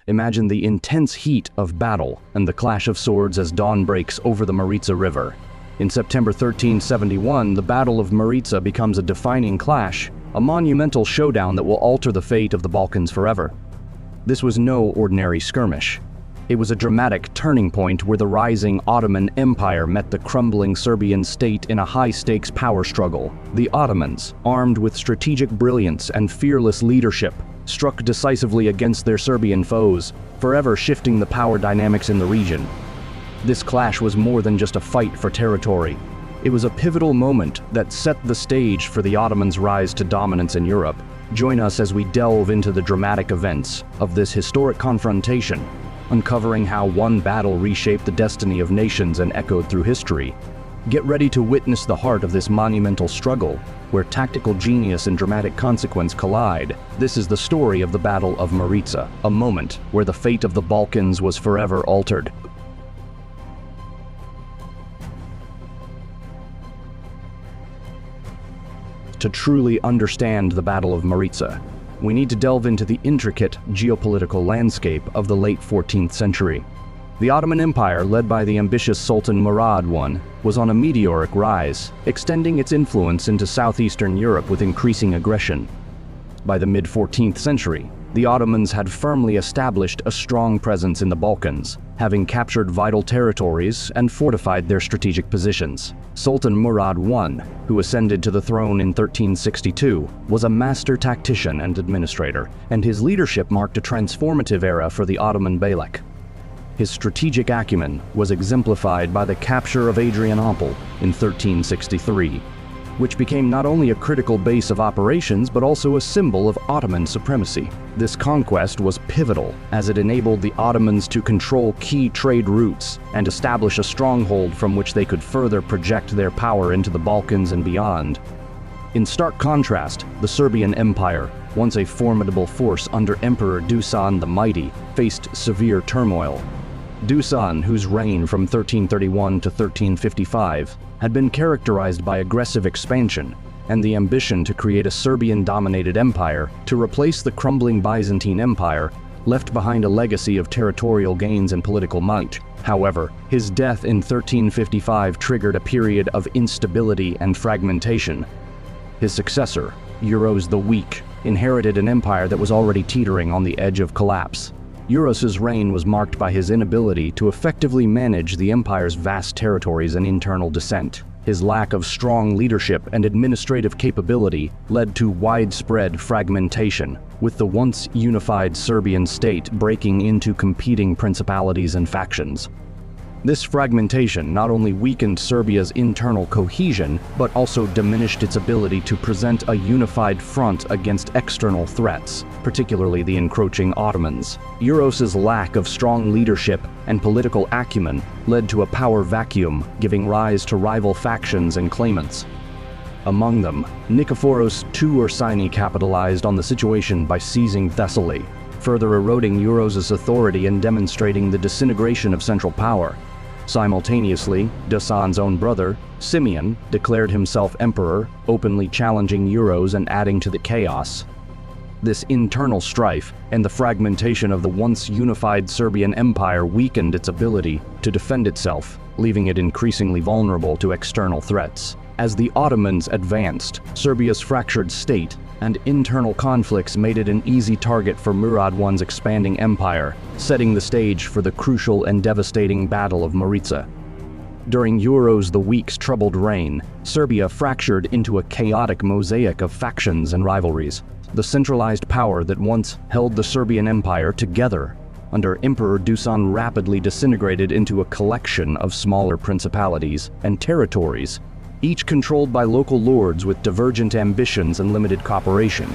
Imagine the intense heat of battle and the clash of swords as dawn breaks over the Maritsa River. In September 1371, the Battle of Maritsa becomes a defining clash, a monumental showdown that will alter the fate of the Balkans forever. This was no ordinary skirmish. It was a dramatic turning point where the rising Ottoman Empire met the crumbling Serbian state in a high-stakes power struggle. The Ottomans, armed with strategic brilliance and fearless leadership, struck decisively against their Serbian foes, forever shifting the power dynamics in the region. This clash was more than just a fight for territory. It was a pivotal moment that set the stage for the Ottomans' rise to dominance in Europe. Join us as we delve into the dramatic events of this historic confrontation, uncovering how one battle reshaped the destiny of nations and echoed through history. Get ready to witness the heart of this monumental struggle, where tactical genius and dramatic consequence collide. This is the story of the Battle of Maritsa, a moment where the fate of the Balkans was forever altered. To truly understand the Battle of Maritsa, we need to delve into the intricate geopolitical landscape of the late 14th century. The Ottoman Empire, led by the ambitious Sultan Murad I, was on a meteoric rise, extending its influence into southeastern Europe with increasing aggression. By the mid-14th century, the Ottomans had firmly established a strong presence in the Balkans, having captured vital territories and fortified their strategic positions. Sultan Murad I, who ascended to the throne in 1362, was a master tactician and administrator, and his leadership marked a transformative era for the Ottoman Beylik. His strategic acumen was exemplified by the capture of Adrianople in 1363, which became not only a critical base of operations but also a symbol of Ottoman supremacy. This conquest was pivotal as it enabled the Ottomans to control key trade routes and establish a stronghold from which they could further project their power into the Balkans and beyond. In stark contrast, the Serbian Empire, once a formidable force under Emperor Dusan the Mighty, faced severe turmoil. Dusan, whose reign from 1331 to 1355 had been characterized by aggressive expansion and the ambition to create a Serbian-dominated empire to replace the crumbling Byzantine Empire, left behind a legacy of territorial gains and political might. However, his death in 1355 triggered a period of instability and fragmentation. His successor, Euros the Weak, inherited an empire that was already teetering on the edge of collapse. Euros's reign was marked by his inability to effectively manage the empire's vast territories and internal dissent. His lack of strong leadership and administrative capability led to widespread fragmentation, with the once unified Serbian state breaking into competing principalities and factions. This fragmentation not only weakened Serbia's internal cohesion, but also diminished its ability to present a unified front against external threats, particularly the encroaching Ottomans. Euros's lack of strong leadership and political acumen led to a power vacuum, giving rise to rival factions and claimants. Among them, Nikephoros II Ursini capitalized on the situation by seizing Thessaly, further eroding Euros's authority and demonstrating the disintegration of central power. Simultaneously, Dusan's own brother, Simeon, declared himself emperor, openly challenging Euros and adding to the chaos. This internal strife and the fragmentation of the once unified Serbian Empire weakened its ability to defend itself, leaving it increasingly vulnerable to external threats. As the Ottomans advanced, Serbia's fractured state and internal conflicts made it an easy target for Murad I's expanding empire, setting the stage for the crucial and devastating Battle of Maritsa. During Euros the Weak's troubled reign, Serbia fractured into a chaotic mosaic of factions and rivalries. The centralized power that once held the Serbian Empire together under Emperor Dusan rapidly disintegrated into a collection of smaller principalities and territories, each controlled by local lords with divergent ambitions and limited cooperation.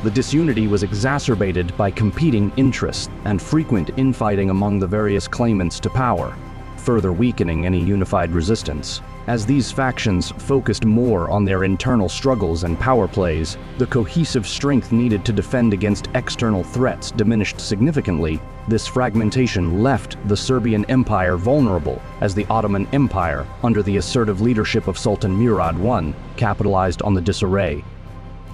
The disunity was exacerbated by competing interests and frequent infighting among the various claimants to power, further weakening any unified resistance. As these factions focused more on their internal struggles and power plays, the cohesive strength needed to defend against external threats diminished significantly. This fragmentation left the Serbian Empire vulnerable, as the Ottoman Empire, under the assertive leadership of Sultan Murad I, capitalized on the disarray.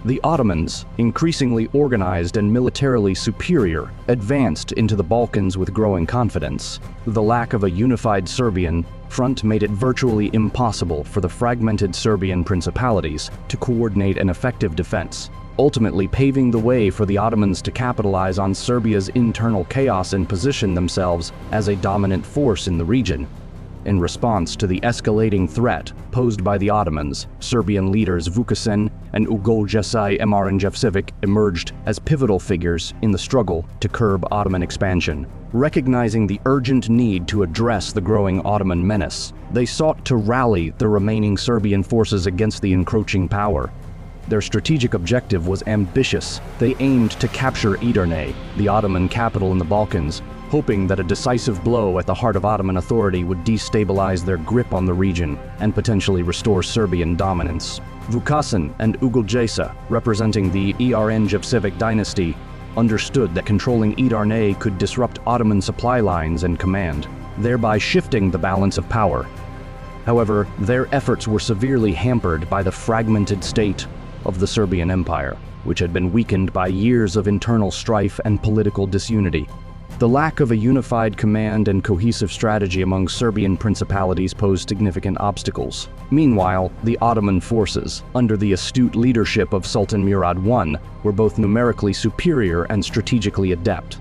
The Ottomans, increasingly organized and militarily superior, advanced into the Balkans with growing confidence. The lack of a unified Serbian front made it virtually impossible for the fragmented Serbian principalities to coordinate an effective defense, ultimately paving the way for the Ottomans to capitalize on Serbia's internal chaos and position themselves as a dominant force in the region. In response to the escalating threat posed by the Ottomans, Serbian leaders Vukašin and Ugljesi Emarinjevsević emerged as pivotal figures in the struggle to curb Ottoman expansion. Recognizing the urgent need to address the growing Ottoman menace, they sought to rally the remaining Serbian forces against the encroaching power. Their strategic objective was ambitious. They aimed to capture Edirne, the Ottoman capital in the Balkans, hoping that a decisive blow at the heart of Ottoman authority would destabilize their grip on the region and potentially restore Serbian dominance. Vukašin and Ugljesi, representing the Emarinjevsević dynasty, understood that controlling Edirne could disrupt Ottoman supply lines and command, thereby shifting the balance of power. However, their efforts were severely hampered by the fragmented state of the Serbian Empire, which had been weakened by years of internal strife and political disunity. The lack of a unified command and cohesive strategy among Serbian principalities posed significant obstacles. Meanwhile, the Ottoman forces, under the astute leadership of Sultan Murad I, were both numerically superior and strategically adept.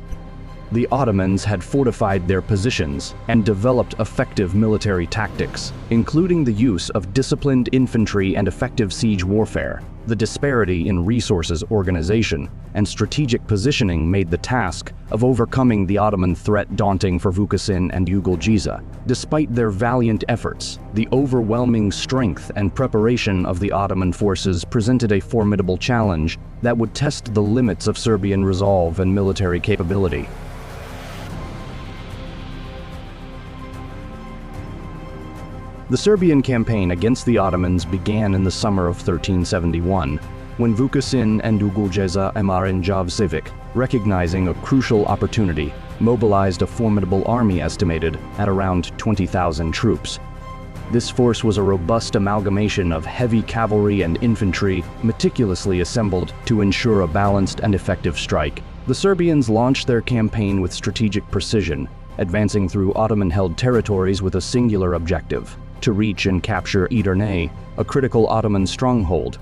The Ottomans had fortified their positions and developed effective military tactics, including the use of disciplined infantry and effective siege warfare. The disparity in resources, organization, and strategic positioning made the task of overcoming the Ottoman threat daunting for Vukašin and Ugljesi. Despite their valiant efforts, the overwhelming strength and preparation of the Ottoman forces presented a formidable challenge that would test the limits of Serbian resolve and military capability. The Serbian campaign against the Ottomans began in the summer of 1371, when Vukašin and Ugljesi Emarinjevsević, recognizing a crucial opportunity, mobilized a formidable army estimated at around 20,000 troops. This force was a robust amalgamation of heavy cavalry and infantry, meticulously assembled to ensure a balanced and effective strike. The Serbians launched their campaign with strategic precision, advancing through Ottoman-held territories with a singular objective: to reach and capture Edirne, a critical Ottoman stronghold.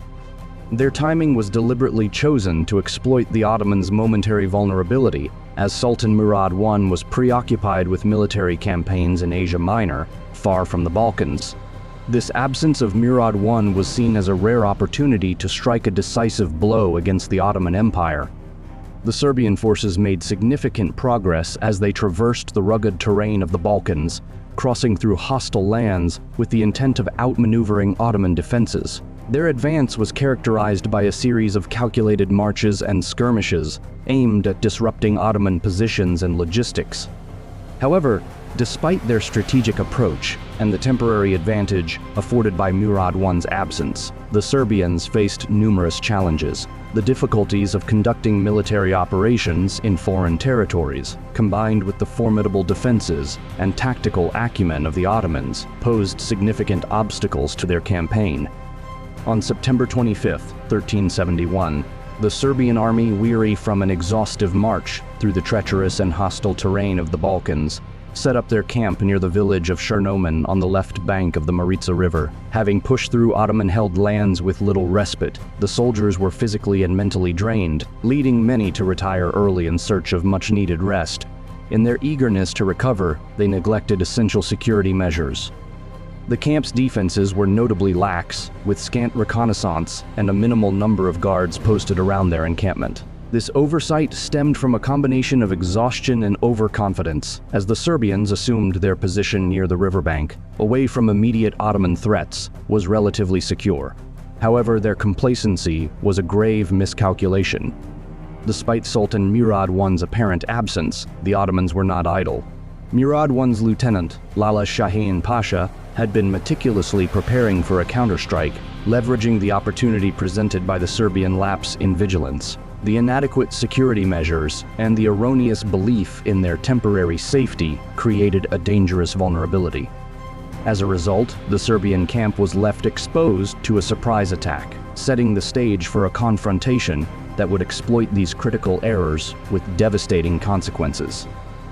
Their timing was deliberately chosen to exploit the Ottomans' momentary vulnerability, as Sultan Murad I was preoccupied with military campaigns in Asia Minor, far from the Balkans. This absence of Murad I was seen as a rare opportunity to strike a decisive blow against the Ottoman Empire. The Serbian forces made significant progress as they traversed the rugged terrain of the Balkans, crossing through hostile lands with the intent of outmaneuvering Ottoman defenses. Their advance was characterized by a series of calculated marches and skirmishes aimed at disrupting Ottoman positions and logistics. However, despite their strategic approach and the temporary advantage afforded by Murad I's absence, the Serbians faced numerous challenges. The difficulties of conducting military operations in foreign territories, combined with the formidable defenses and tactical acumen of the Ottomans, posed significant obstacles to their campaign. On September 25, 1371, the Serbian army, weary from an exhaustive march through the treacherous and hostile terrain of the Balkans, set up their camp near the village of Chernomen on the left bank of the Maritsa River. Having pushed through Ottoman-held lands with little respite, the soldiers were physically and mentally drained, leading many to retire early in search of much-needed rest. In their eagerness to recover, they neglected essential security measures. The camp's defenses were notably lax, with scant reconnaissance and a minimal number of guards posted around their encampment. This oversight stemmed from a combination of exhaustion and overconfidence, as the Serbians assumed their position near the riverbank, away from immediate Ottoman threats, was relatively secure. However, their complacency was a grave miscalculation. Despite Sultan Murad I's apparent absence, the Ottomans were not idle. Murad I's lieutenant, Lala Shahin Pasha, had been meticulously preparing for a counterstrike, leveraging the opportunity presented by the Serbian lapse in vigilance. The inadequate security measures and the erroneous belief in their temporary safety created a dangerous vulnerability. As a result, the Serbian camp was left exposed to a surprise attack. setting the stage for a confrontation that would exploit these critical errors with devastating consequences.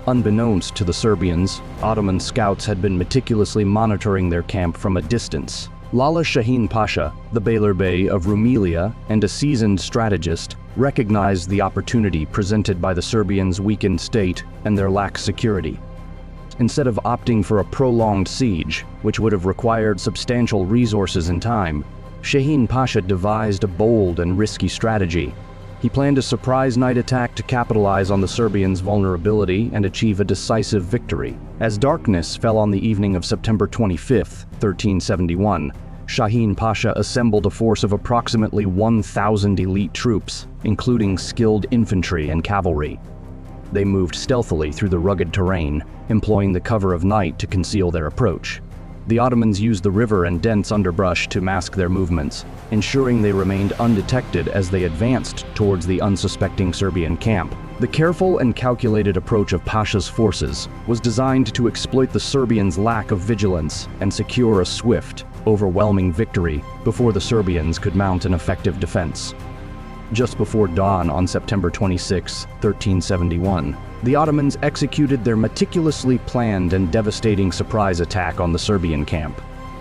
Unbeknownst to the Serbians, Ottoman scouts had been meticulously monitoring their camp from a distance. Lala Shahin Pasha, the Beylerbey of Rumelia and a seasoned strategist, recognized the opportunity presented by the Serbians' weakened state and their lack of security. Instead of opting for a prolonged siege, which would have required substantial resources and time, Shahin Pasha devised a bold and risky strategy. He planned a surprise night attack to capitalize on the Serbians' vulnerability and achieve a decisive victory. As darkness fell on the evening of September 25, 1371, Shahin Pasha assembled a force of approximately 1,000 elite troops, including skilled infantry and cavalry. They moved stealthily through the rugged terrain, employing the cover of night to conceal their approach. The Ottomans used the river and dense underbrush to mask their movements, ensuring they remained undetected as they advanced towards the unsuspecting Serbian camp. The careful and calculated approach of Pasha's forces was designed to exploit the Serbians' lack of vigilance and secure a swift, overwhelming victory before the Serbians could mount an effective defense. Just before dawn on September 26, 1371, the Ottomans executed their meticulously planned and devastating surprise attack on the Serbian camp.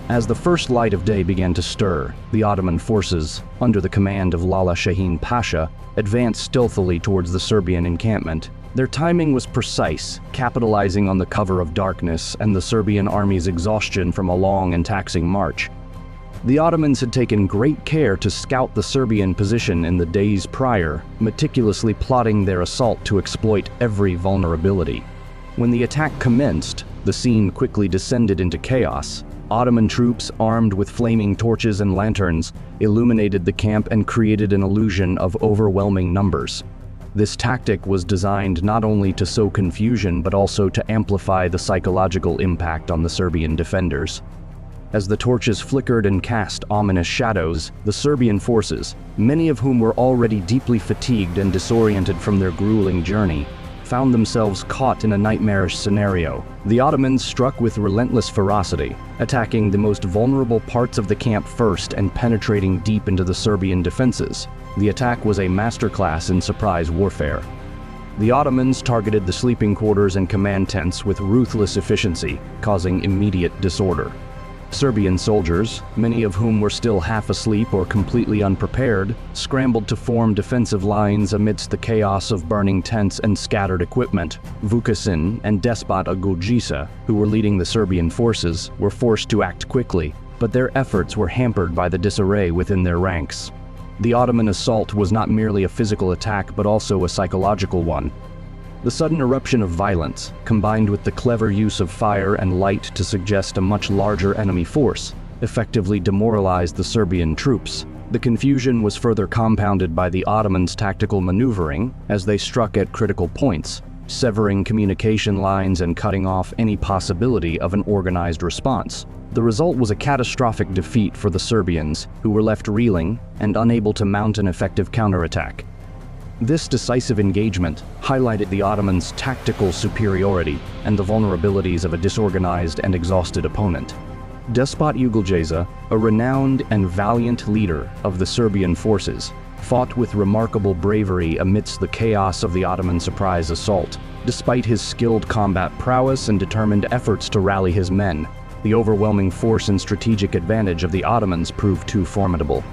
As the first light of day began to stir, the Ottoman forces, under the command of Lala Shahin Pasha, advanced stealthily towards the Serbian encampment. Their timing was precise, capitalizing on the cover of darkness and the Serbian army's exhaustion from a long and taxing march. The Ottomans had taken great care to scout the Serbian position in the days prior, meticulously plotting their assault to exploit every vulnerability. When the attack commenced, the scene quickly descended into chaos. Ottoman troops, armed with flaming torches and lanterns, illuminated the camp and created an illusion of overwhelming numbers. This tactic was designed not only to sow confusion but also to amplify the psychological impact on the Serbian defenders. As the torches flickered and cast ominous shadows, the Serbian forces, many of whom were already deeply fatigued and disoriented from their grueling journey, found themselves caught in a nightmarish scenario. The Ottomans struck with relentless ferocity, attacking the most vulnerable parts of the camp first and penetrating deep into the Serbian defenses. The attack was a masterclass in surprise warfare. The Ottomans targeted the sleeping quarters and command tents with ruthless efficiency, causing immediate disorder. Serbian soldiers, many of whom were still half asleep or completely unprepared, scrambled to form defensive lines amidst the chaos of burning tents and scattered equipment. Vukasin and Despot Aguljica, who were leading the Serbian forces, were forced to act quickly, but their efforts were hampered by the disarray within their ranks. The Ottoman assault was not merely a physical attack but also a psychological one. The sudden eruption of violence, combined with the clever use of fire and light to suggest a much larger enemy force, effectively demoralized the Serbian troops. The confusion was further compounded by the Ottomans' tactical maneuvering as they struck at critical points, severing communication lines and cutting off any possibility of an organized response. The result was a catastrophic defeat for the Serbians, who were left reeling and unable to mount an effective counterattack. This decisive engagement highlighted the Ottomans' tactical superiority and the vulnerabilities of a disorganized and exhausted opponent. Despot Ugljeza, a renowned and valiant leader of the Serbian forces, fought with remarkable bravery amidst the chaos of the Ottoman surprise assault. Despite his skilled combat prowess and determined efforts to rally his men, the overwhelming force and strategic advantage of the Ottomans proved too formidable.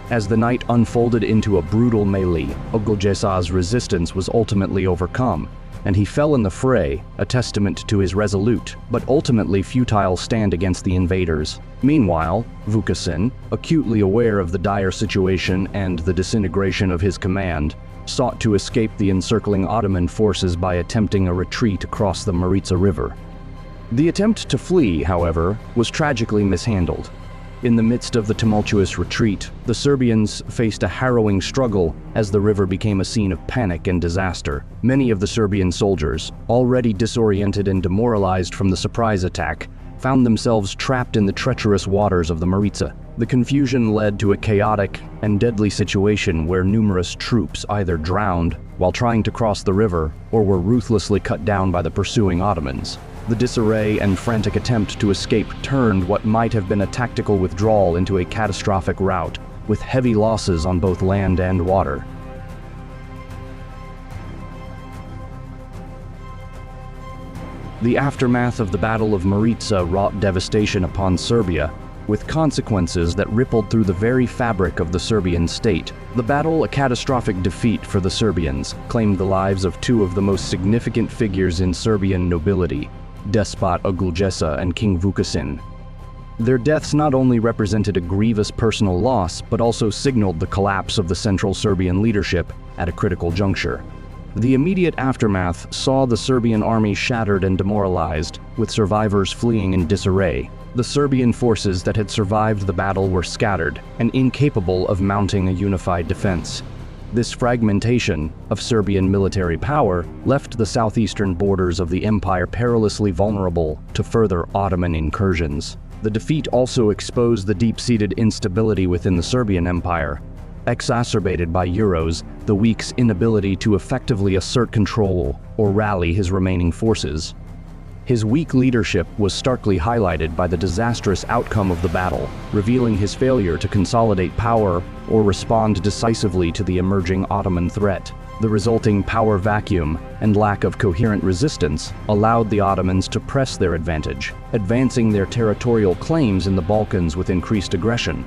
As the night unfolded into a brutal melee, Oguljesa's resistance was ultimately overcome, and he fell in the fray, a testament to his resolute, but ultimately futile stand against the invaders. Meanwhile, Vukasin, acutely aware of the dire situation and the disintegration of his command, sought to escape the encircling Ottoman forces by attempting a retreat across the Maritsa River. The attempt to flee, however, was tragically mishandled. In the midst of the tumultuous retreat, the Serbians faced a harrowing struggle as the river became a scene of panic and disaster. Many of the Serbian soldiers, already disoriented and demoralized from the surprise attack, found themselves trapped in the treacherous waters of the Maritsa. The confusion led to a chaotic and deadly situation where numerous troops either drowned while trying to cross the river or were ruthlessly cut down by the pursuing Ottomans. The disarray and frantic attempt to escape turned what might have been a tactical withdrawal into a catastrophic rout. with heavy losses on both land and water. The aftermath of the Battle of Maritsa wrought devastation upon Serbia, with consequences that rippled through the very fabric of the Serbian state. The battle, a catastrophic defeat for the Serbians, claimed the lives of two of the most significant figures in Serbian nobility, Despot Ogulješa and King Vukašin. Their deaths not only represented a grievous personal loss, but also signaled the collapse of the central Serbian leadership at a critical juncture. The immediate aftermath saw the Serbian army shattered and demoralized, with survivors fleeing in disarray. The Serbian forces that had survived the battle were scattered and incapable of mounting a unified defense. This fragmentation of Serbian military power left the southeastern borders of the empire perilously vulnerable to further Ottoman incursions. The defeat also exposed the deep-seated instability within the Serbian Empire, exacerbated by the weak's inability to effectively assert control or rally his remaining forces. His weak leadership was starkly highlighted by the disastrous outcome of the battle, revealing his failure to consolidate power or respond decisively to the emerging Ottoman threat. The resulting power vacuum and lack of coherent resistance allowed the Ottomans to press their advantage, advancing their territorial claims in the Balkans with increased aggression.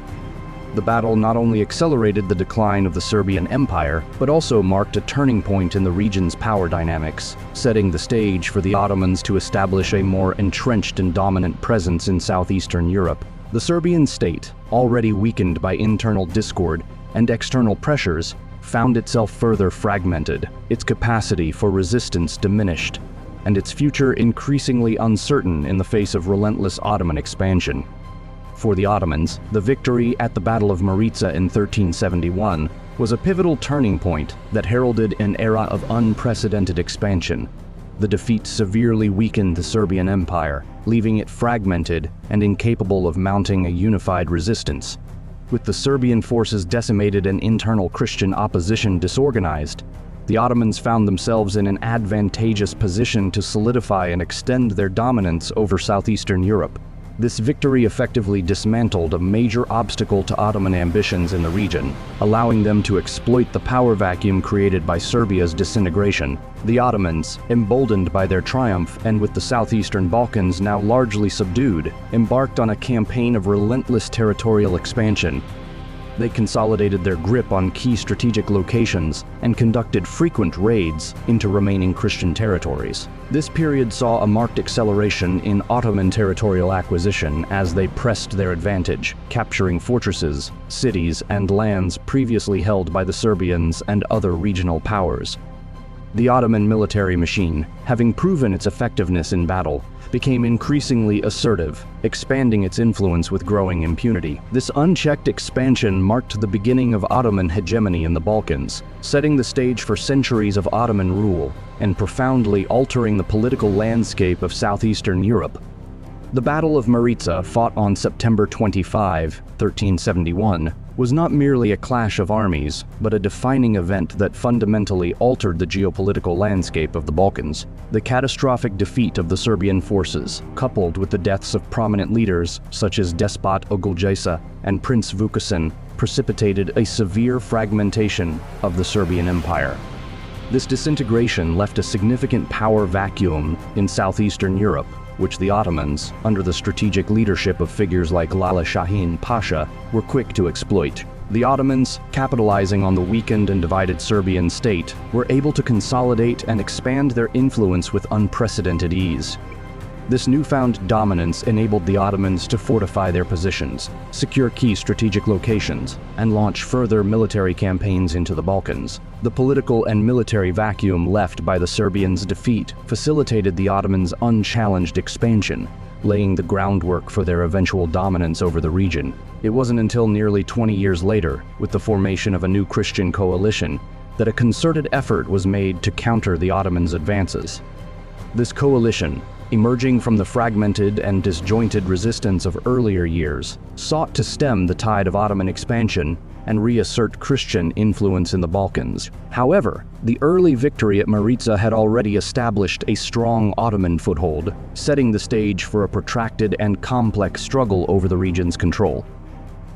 The battle not only accelerated the decline of the Serbian Empire, but also marked a turning point in the region's power dynamics, setting the stage for the Ottomans to establish a more entrenched and dominant presence in southeastern Europe. The Serbian state, already weakened by internal discord and external pressures, found itself further fragmented, its capacity for resistance diminished, and its future increasingly uncertain in the face of relentless Ottoman expansion. For the Ottomans, the victory at the Battle of Maritsa in 1371 was a pivotal turning point that heralded an era of unprecedented expansion. The defeat severely weakened the Serbian Empire, leaving it fragmented and incapable of mounting a unified resistance. With the Serbian forces decimated and internal Christian opposition disorganized, the Ottomans found themselves in an advantageous position to solidify and extend their dominance over southeastern Europe. This victory effectively dismantled a major obstacle to Ottoman ambitions in the region, allowing them to exploit the power vacuum created by Serbia's disintegration. The Ottomans, emboldened by their triumph and with the southeastern Balkans now largely subdued, embarked on a campaign of relentless territorial expansion. They consolidated their grip on key strategic locations and conducted frequent raids into remaining Christian territories. This period saw a marked acceleration in Ottoman territorial acquisition as they pressed their advantage, capturing fortresses, cities, and lands previously held by the Serbians and other regional powers. The Ottoman military machine, having proven its effectiveness in battle, became increasingly assertive, expanding its influence with growing impunity. This unchecked expansion marked the beginning of Ottoman hegemony in the Balkans, setting the stage for centuries of Ottoman rule and profoundly altering the political landscape of southeastern Europe. The Battle of Maritsa, fought on September 25, 1371, was not merely a clash of armies, but a defining event that fundamentally altered the geopolitical landscape of the Balkans. The catastrophic defeat of the Serbian forces, coupled with the deaths of prominent leaders such as Despot Ogulješa and Prince Vukašin, precipitated a severe fragmentation of the Serbian Empire. This disintegration left a significant power vacuum in southeastern Europe, which the Ottomans, under the strategic leadership of figures like Lala Shahin Pasha, were quick to exploit. The Ottomans, capitalizing on the weakened and divided Serbian state, were able to consolidate and expand their influence with unprecedented ease. This newfound dominance enabled the Ottomans to fortify their positions, secure key strategic locations, and launch further military campaigns into the Balkans. The political and military vacuum left by the Serbians' defeat facilitated the Ottomans' unchallenged expansion, laying the groundwork for their eventual dominance over the region. It wasn't until nearly 20 years later, with the formation of a new Christian coalition, that a concerted effort was made to counter the Ottomans' advances. This coalition, emerging from the fragmented and disjointed resistance of earlier years, sought to stem the tide of Ottoman expansion and reassert Christian influence in the Balkans. However, the early victory at Maritsa had already established a strong Ottoman foothold, setting the stage for a protracted and complex struggle over the region's control.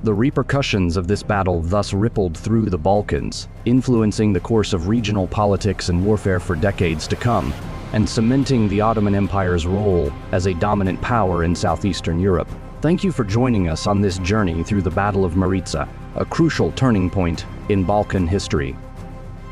The repercussions of this battle thus rippled through the Balkans, influencing the course of regional politics and warfare for decades to come, and cementing the Ottoman Empire's role as a dominant power in southeastern Europe. Thank you for joining us on this journey through the Battle of Maritsa, a crucial turning point in Balkan history.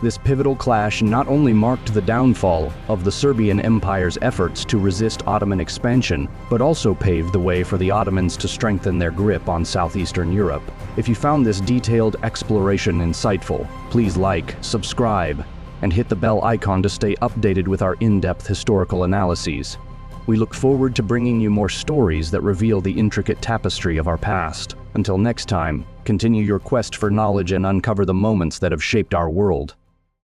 This pivotal clash not only marked the downfall of the Serbian Empire's efforts to resist Ottoman expansion, but also paved the way for the Ottomans to strengthen their grip on southeastern Europe. If you found this detailed exploration insightful, please like, subscribe, and hit the bell icon to stay updated with our in-depth historical analyses. We look forward to bringing you more stories that reveal the intricate tapestry of our past. Until next time, continue your quest for knowledge and uncover the moments that have shaped our world.